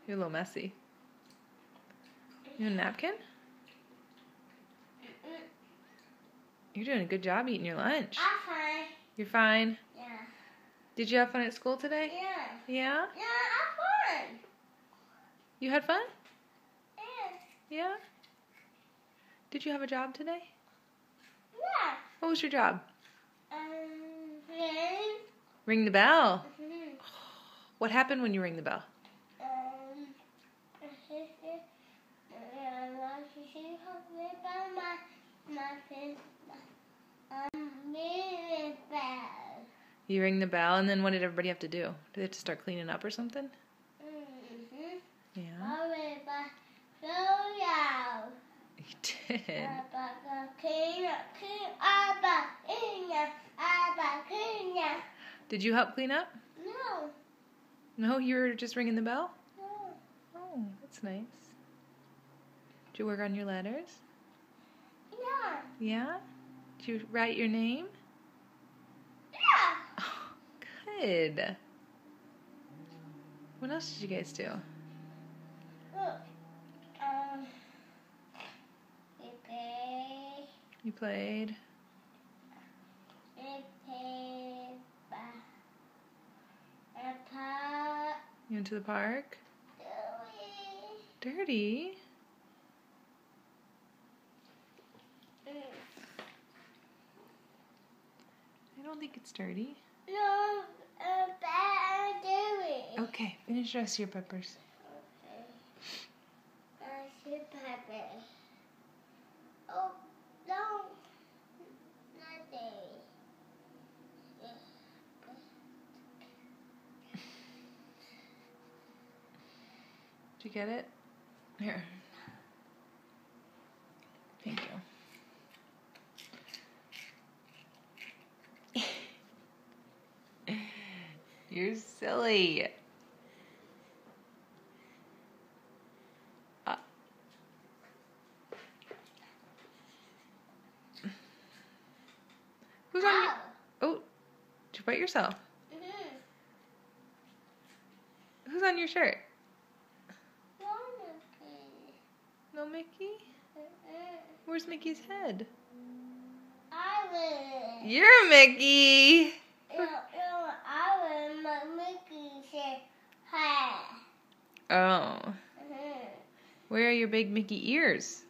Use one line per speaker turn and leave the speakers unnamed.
You're a little messy. You want a napkin? You're doing a good job eating your lunch.
I'm fine.
You're fine?
Yeah.
Did you have fun at school today?
Yeah.
Yeah?
Yeah, I'm fine.
You had fun?
Yeah.
Yeah? Did you have a job today?
Yeah.
What was your job?
Then.
Ring the bell. What happened when you ring the bell? You ring the bell, and then what did everybody have to do? Did they have to start cleaning up or something? Yeah. You did. Did you help clean up?
No.
No, you were just ringing the bell?
No.
Oh, that's nice. Did you work on your letters?
Yeah.
Yeah? Did you write your name?
Yeah.
Oh, good. What else did you guys do?
Look. We play.
You played?
We played a park.
You went to the park? Dirty? I don't think it's dirty.
No, bad doing.
Okay, finish the rest of your peppers.
Okay. Pepper. Oh, no. Nothing.
Did you get it? Here. Thank you. You're silly. Who's on your... Oh, did you bite yourself?
Mm-hmm.
Who's on your shirt?
No, Mickey.
No Mickey?
Mm-mm.
Where's Mickey's head?
I will.
You're Mickey!
I will make Mickey say hi.
Oh.
Mm-hmm.
Where are your big Mickey ears?